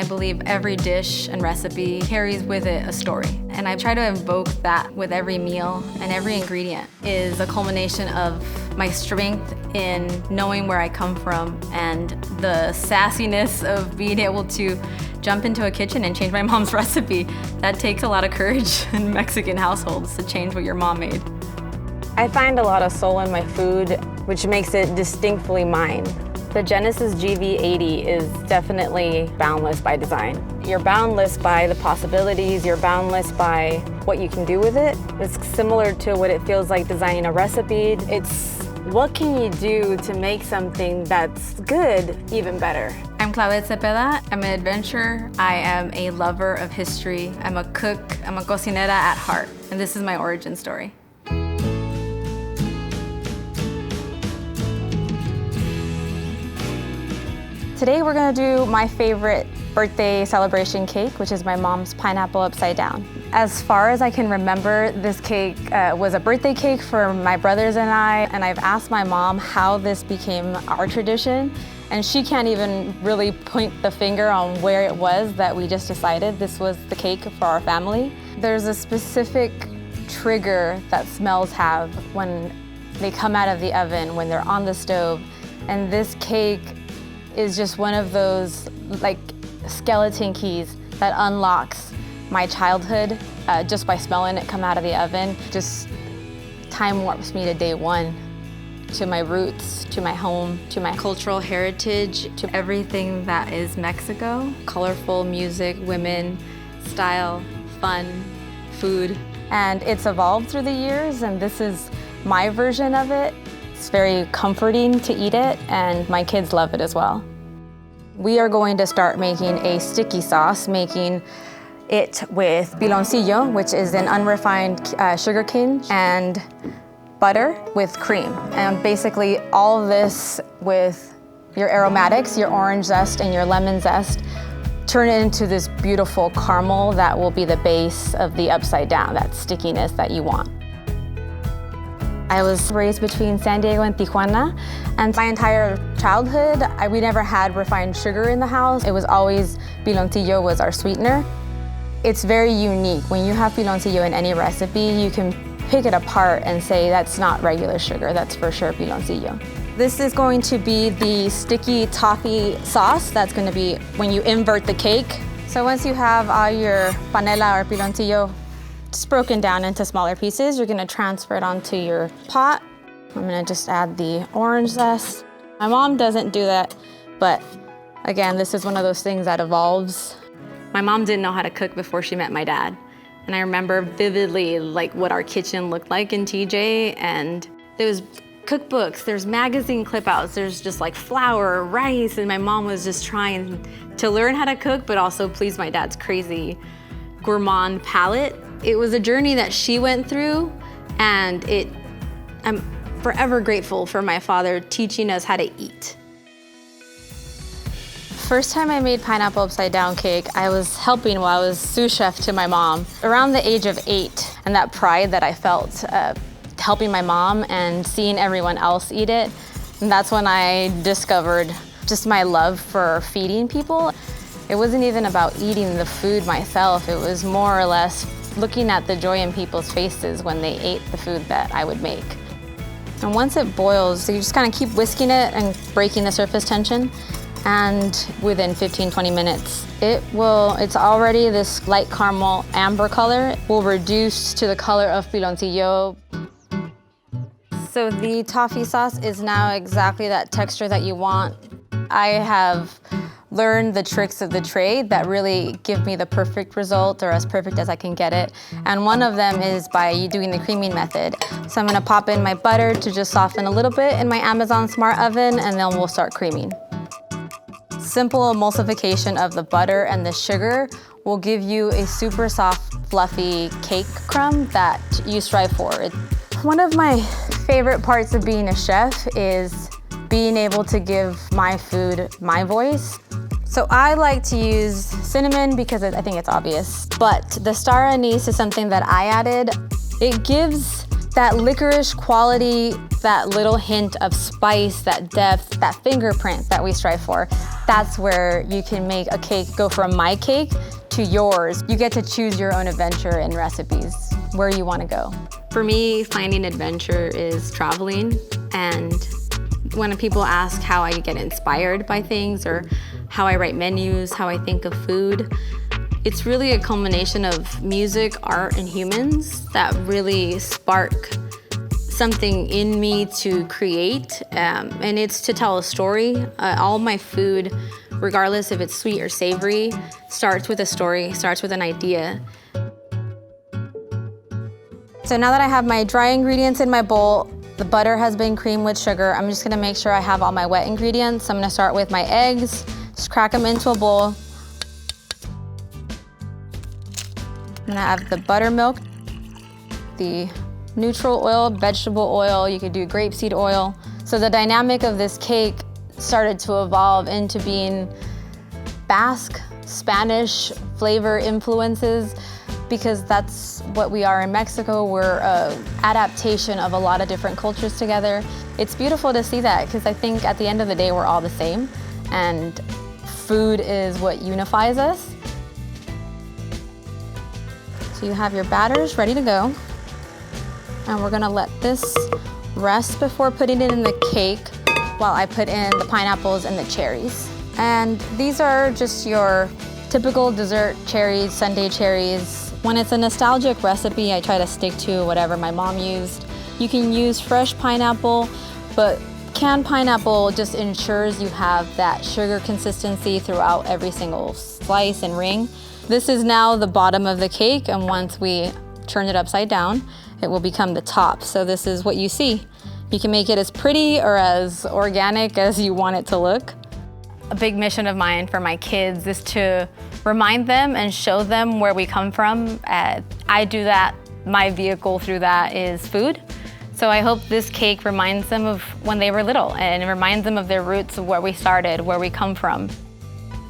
I believe every dish and recipe carries with it a story. And I try to invoke that with every meal, and every ingredient is a culmination of my strength in knowing where I come from and the sassiness of being able to jump into a kitchen and change my mom's recipe. That takes a lot of courage in Mexican households to change what your mom made. I find a lot of soul in my food, which makes it distinctly mine. The Genesis GV80 is definitely boundless by design. You're boundless by the possibilities, you're boundless by what you can do with it. It's similar to what it feels like designing a recipe. It's what can you do to make something that's good even better? I'm Claudette Zepeda. I'm an adventurer. I am a lover of history. I'm a cook. I'm a cocinera at heart. And this is my origin story. Today we're gonna do my favorite birthday celebration cake, which is my mom's pineapple upside down. As far as I can remember, this cake was a birthday cake for my brothers and I, and I've asked my mom how this became our tradition, and she can't even really point the finger on where it was that we just decided this was the cake for our family. There's a specific trigger that smells have when they come out of the oven, when they're on the stove, and this cake is just one of those like skeleton keys that unlocks my childhood just by smelling it come out of the oven. Just time warps me to day one, to my roots, to my home, to my cultural heritage, to everything that is Mexico. Colorful music, women, style, fun, food. And it's evolved through the years, and this is my version of it. It's very comforting to eat it, and my kids love it as well. We are going to start making a sticky sauce, making it with piloncillo, which is an unrefined sugar cane, and butter with cream. And basically all of this with your aromatics, your orange zest and your lemon zest, turn it into this beautiful caramel that will be the base of the upside down, that stickiness that you want. I was raised between San Diego and Tijuana, and my entire childhood, we never had refined sugar in the house. It was always piloncillo was our sweetener. It's very unique. When you have piloncillo in any recipe, you can pick it apart and say that's not regular sugar, that's for sure piloncillo. This is going to be the sticky toffee sauce. That's going to be when you invert the cake. So once you have all your panela or piloncillo just broken down into smaller pieces, you're gonna transfer it onto your pot. I'm gonna just add the orange zest. My mom doesn't do that, but again, this is one of those things that evolves. My mom didn't know how to cook before she met my dad. And I remember vividly like what our kitchen looked like in TJ, and there was cookbooks, there's magazine clip outs, there's just like flour, rice, and my mom was just trying to learn how to cook, but also please my dad's crazy gourmand palate. It was a journey that she went through, and I'm forever grateful for my father teaching us how to eat. First time I made pineapple upside down cake, I was helping while I was sous chef to my mom around the age of 8, and that pride that I felt helping my mom and seeing everyone else eat it. And that's when I discovered just my love for feeding people. It wasn't even about eating the food myself, it was more or less looking at the joy in people's faces when they ate the food that I would make. And once it boils, so you just kind of keep whisking it and breaking the surface tension, and within 15-20 minutes, it's already this light caramel amber color. It will reduce to the color of piloncillo. So the toffee sauce is now exactly that texture that you want. I have learned the tricks of the trade that really give me the perfect result, or as perfect as I can get it. And one of them is by doing the creaming method. So I'm gonna pop in my butter to just soften a little bit in my Amazon Smart Oven, and then we'll start creaming. Simple emulsification of the butter and the sugar will give you a super soft, fluffy cake crumb that you strive for. One of my favorite parts of being a chef is being able to give my food my voice. So I like to use cinnamon because I think it's obvious, but the star anise is something that I added. It gives that licorice quality, that little hint of spice, that depth, that fingerprint that we strive for. That's where you can make a cake go from my cake to yours. You get to choose your own adventure and recipes, where you want to go. For me, finding adventure is traveling, and when people ask how I get inspired by things or how I write menus, how I think of food, it's really a culmination of music, art, and humans that really spark something in me to create, and it's to tell a story. All my food, regardless if it's sweet or savory, starts with a story, starts with an idea. So now that I have my dry ingredients in my bowl, the butter has been creamed with sugar, I'm just gonna make sure I have all my wet ingredients. I'm gonna start with my eggs, just crack them into a bowl. And I have the buttermilk, the neutral oil, vegetable oil, you could do grapeseed oil. So the dynamic of this cake started to evolve into being Basque, Spanish flavor influences, because that's what we are in Mexico. We're an adaptation of a lot of different cultures together. It's beautiful to see that, because I think at the end of the day, we're all the same, and food is what unifies us. So you have your batters ready to go. And we're gonna let this rest before putting it in the cake while I put in the pineapples and the cherries. And these are just your typical dessert cherries, sundae cherries. When it's a nostalgic recipe, I try to stick to whatever my mom used. You can use fresh pineapple, but canned pineapple just ensures you have that sugar consistency throughout every single slice and ring. This is now the bottom of the cake, and once we turn it upside down, it will become the top. So this is what you see. You can make it as pretty or as organic as you want it to look. A big mission of mine for my kids is to remind them and show them where we come from. I do that. My vehicle through that is food. So I hope this cake reminds them of when they were little, and it reminds them of their roots, of where we started, where we come from.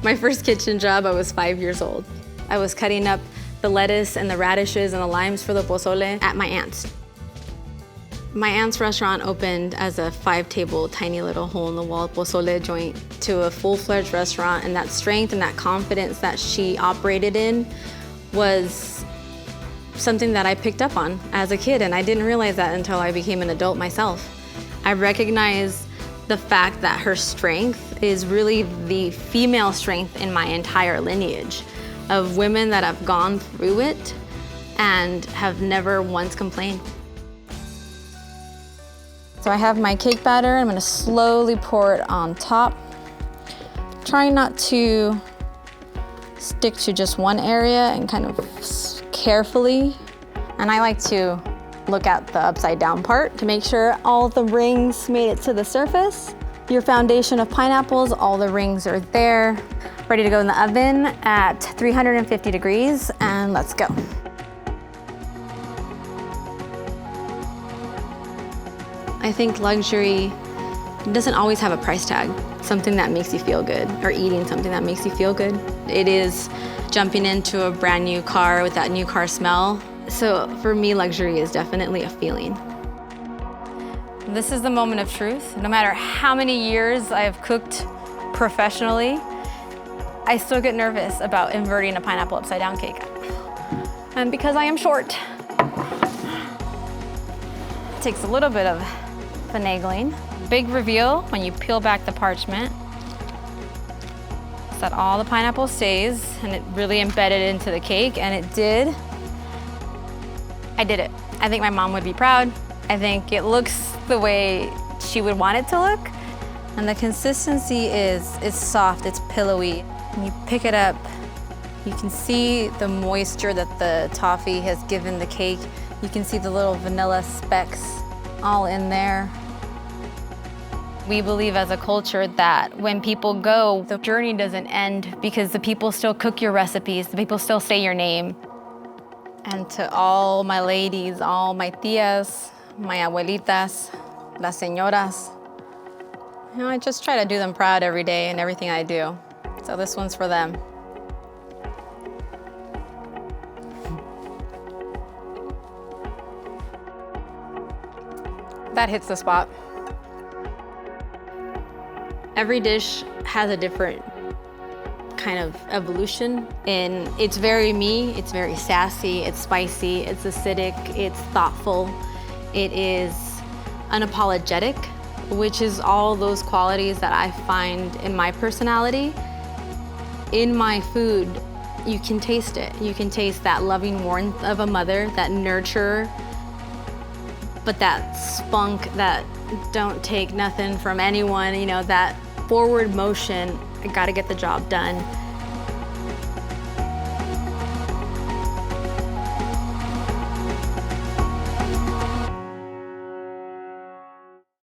My first kitchen job, I was 5 years old. I was cutting up the lettuce and the radishes and the limes for the pozole at my aunt's. My aunt's restaurant opened as a 5-table, tiny little hole-in-the-wall pozole joint to a full-fledged restaurant, and that strength and that confidence that she operated in was something that I picked up on as a kid, and I didn't realize that until I became an adult myself. I recognize the fact that her strength is really the female strength in my entire lineage of women that have gone through it and have never once complained. So I have my cake batter. I'm gonna slowly pour it on top. Trying not to stick to just one area, and kind of carefully. And I like to look at the upside down part to make sure all the rings made it to the surface. Your foundation of pineapples, all the rings are there. Ready to go in the oven at 350 degrees, and let's go. I think luxury doesn't always have a price tag. Something that makes you feel good, or eating something that makes you feel good. It is jumping into a brand new car with that new car smell. So for me, luxury is definitely a feeling. This is the moment of truth. No matter how many years I have cooked professionally, I still get nervous about inverting a pineapple upside down cake. And because I am short, it takes a little bit of finagling. Big reveal when you peel back the parchment, so that all the pineapple stays and it really embedded into the cake, and it did. I did it. I think my mom would be proud. I think it looks the way she would want it to look. And the consistency is, it's soft, it's pillowy. When you pick it up, you can see the moisture that the toffee has given the cake. You can see the little vanilla specks all in there. We believe as a culture that when people go, the journey doesn't end, because the people still cook your recipes, the people still say your name. And to all my ladies, all my tías, my abuelitas, las señoras, you know, I just try to do them proud every day in everything I do. So this one's for them. That hits the spot. Every dish has a different kind of evolution. And it's very me, it's very sassy, it's spicy, it's acidic, it's thoughtful, it is unapologetic, which is all those qualities that I find in my personality. In my food, you can taste it. You can taste that loving warmth of a mother, that nurture, but that spunk, that don't take nothing from anyone, you know, that forward motion, I gotta get the job done.